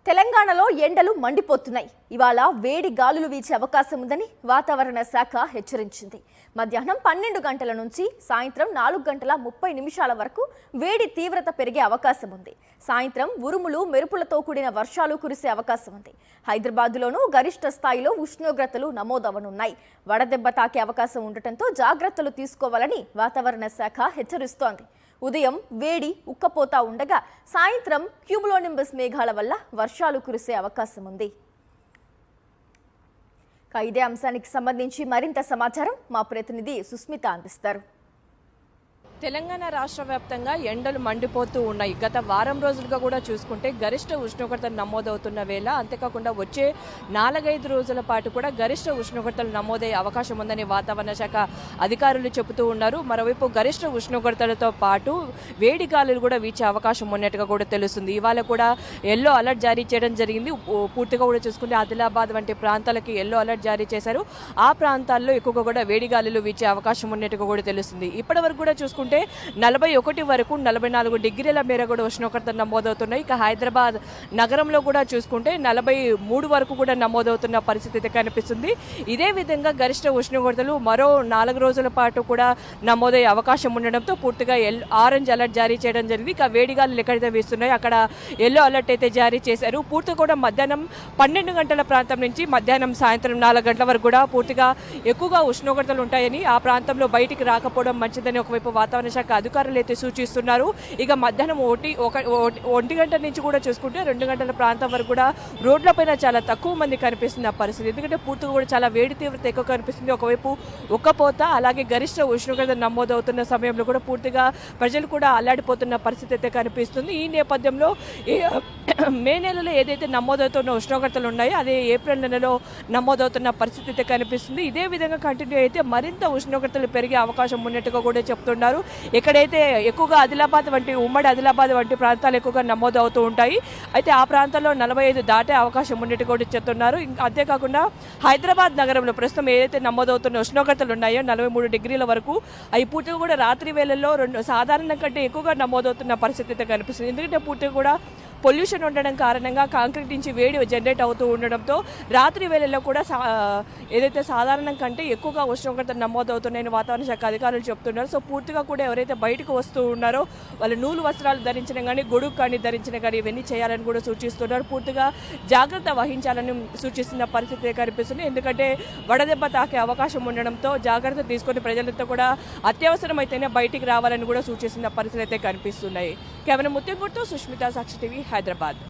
తెలంగాణలో ఎండలు మండిపోతున్నాయి. ఇవాళ వేడి గాలులు వీచే అవకాశం ఉందని వాతావరణ శాఖ హెచ్చరించింది. మధ్యాహ్నం 12 గంటల నుంచి సాయంత్రం 4:30 వరకు వేడి తీవ్రత పెరిగే అవకాశం ఉంది. సాయంత్రం ఉరుములు మెరుపులతో కూడిన వర్షాలు కురిసే అవకాశం ఉంది. హైదరాబాద్లోనూ గరిష్ట స్థాయిలో ఉష్ణోగ్రతలు నమోదవనున్నాయి. వడదెబ్బ తాకే అవకాశం ఉండటంతో జాగ్రత్తలు తీసుకోవాలని వాతావరణ శాఖ హెచ్చరిస్తోంది. ఉదయం వేడి ఉక్కపోతా ఉండగా సాయంత్రం క్యూములోనింబస్ మేఘాల వల్ల వర్షాలు కురిసే అవకాశం ఉంది. ఇదే అంశానికి సంబంధించి మరింత సమాచారం మా ప్రతినిధి సుస్మిత అందిస్తారు. తెలంగాణ రాష్ట్ర వ్యాప్తంగా ఎండలు మండిపోతూ ఉన్నాయి. గత వారం రోజులుగా కూడా చూసుకుంటే గరిష్ట ఉష్ణోగ్రతలు నమోదవుతున్న వేళ, అంతేకాకుండా వచ్చే 4-5 రోజుల పాటు కూడా గరిష్ట ఉష్ణోగ్రతలు నమోదయ్యే అవకాశం ఉందని వాతావరణ శాఖ అధికారులు చెబుతూ ఉన్నారు. మరోవైపు గరిష్ట ఉష్ణోగ్రతలతో పాటు వేడి గాలులు కూడా వీచే అవకాశం ఉన్నట్టుగా కూడా తెలుస్తుంది. ఇవాళ కూడా ఎల్లో అలర్ట్ జారీ చేయడం జరిగింది. పూర్తిగా కూడా చూసుకుంటే ఆదిలాబాద్ వంటి ప్రాంతాలకి ఎల్లో అలర్ట్ జారీ చేశారు. ఆ ప్రాంతాల్లో ఎక్కువగా కూడా వేడి గాలులు వీచే అవకాశం ఉన్నట్టుగా కూడా తెలుస్తుంది. ఇప్పటి వరకు కూడా చూసుకుంటే 41 వరకు 44 డిగ్రీల మేర కూడా ఉష్ణోగ్రత నమోదవుతున్నాయి. ఇక హైదరాబాద్ నగరంలో కూడా చూసుకుంటే 43 వరకు కూడా నమోదవుతున్న పరిస్థితి కనిపిస్తుంది. ఇదే విధంగా గరిష్ట ఉష్ణోగ్రతలు మరో 4 రోజుల పాటు కూడా నమోదయ్యే అవకాశం ఉండడంతో పూర్తిగా ఆరెంజ్ అలర్ట్ జారీ చేయడం జరిగింది. ఇక వేడిగాలు ఎక్కడైతే వీస్తున్నాయో అక్కడ ఎల్లో అలర్ట్ అయితే జారీ చేశారు. పూర్తిగా కూడా మధ్యాహ్నం 12 గంటల ప్రాంతం నుంచి మధ్యాహ్నం సాయంత్రం 4 గంటల వరకు కూడా పూర్తిగా ఎక్కువగా ఉష్ణోగ్రతలు ఉంటాయని, ఆ ప్రాంతంలో బయటికి రాకపోవడం మంచిదని ఒకవైపు వాతావరణ శాఖ అధికారులు అయితే సూచిస్తున్నారు. ఇక మధ్యాహ్నం 1 గంట నుంచి కూడా చూసుకుంటే 2 గంటల ప్రాంతం వరకు కూడా రోడ్లపైన చాలా తక్కువ మంది కనిపిస్తున్న పరిస్థితి. ఎందుకంటే పూర్తిగా కూడా చాలా వేడి తీవ్రత ఎక్కువ కనిపిస్తుంది. ఒకవైపు ఉక్కపోత, అలాగే గరిష్ట ఉష్ణోగ్రత నమోదవుతున్న సమయంలో కూడా పూర్తిగా ప్రజలు కూడా అల్లాడిపోతున్న పరిస్థితి అయితే కనిపిస్తుంది. ఈ నేపథ్యంలో మే నెలలో ఏదైతే నమోదవుతున్న ఉష్ణోగ్రతలు ఉన్నాయో అదే ఏప్రిల్ నెలలో నమోదవుతున్న పరిస్థితి అయితే కనిపిస్తుంది. ఇదే విధంగా కంటిన్యూ అయితే మరింత ఉష్ణోగ్రతలు పెరిగే అవకాశం ఉన్నట్టుగా కూడా చెప్తున్నారు. ఎక్కడైతే ఎక్కువగా ఉమ్మడి ఆదిలాబాద్ వంటి ప్రాంతాలు ఎక్కువగా నమోదవుతూ ఉంటాయి. అయితే ఆ ప్రాంతాల్లో 45 దాటే అవకాశం ఉన్నట్టు కూడా చెప్తున్నారు. అంతేకాకుండా హైదరాబాద్ నగరంలో ప్రస్తుతం ఏదైతే నమోదవుతున్న ఉష్ణోగ్రతలు ఉన్నాయో 43 డిగ్రీల వరకు, అవి పూర్తిగా కూడా రాత్రి వేళల్లో సాధారణం కంటే ఎక్కువగా నమోదవుతున్న పరిస్థితి అయితే కనిపిస్తుంది. ఎందుకంటే పూర్తిగా కూడా పొల్యూషన్ ఉండడం కారణంగా కాంక్రీట్ నుంచి వేడి జనరేట్ అవుతూ ఉండడంతో రాత్రి వేళల్లో కూడా ఏదైతే సాధారణం కంటే ఎక్కువగా ఉష్ణోగ్రత నమోదవుతున్నాయని వాతావరణ శాఖ అధికారులు చెప్తున్నారు. సో పూర్తిగా కూడా ఎవరైతే బయటకు వస్తూ ఉన్నారో వాళ్ళు నూలు వస్త్రాలు ధరించడం కానీ, గొడుగు కానీ ధరించడం కానీ ఇవన్నీ చేయాలని కూడా సూచిస్తున్నారు. పూర్తిగా జాగ్రత్త వహించాలని సూచిస్తున్న పరిస్థితి కనిపిస్తుంది. ఎందుకంటే వడదెబ్బ తాకే అవకాశం ఉండడంతో జాగ్రత్త తీసుకొని ప్రజలంతా కూడా అత్యవసరమైతేనే బయటికి రావాలని కూడా సూచిస్తున్న పరిస్థితి అయితే కనిపిస్తున్నాయి. కేవలం ముత్యంగుర్తో సుష్మిత, సాక్షి టీవీ, హైదరాబాద్.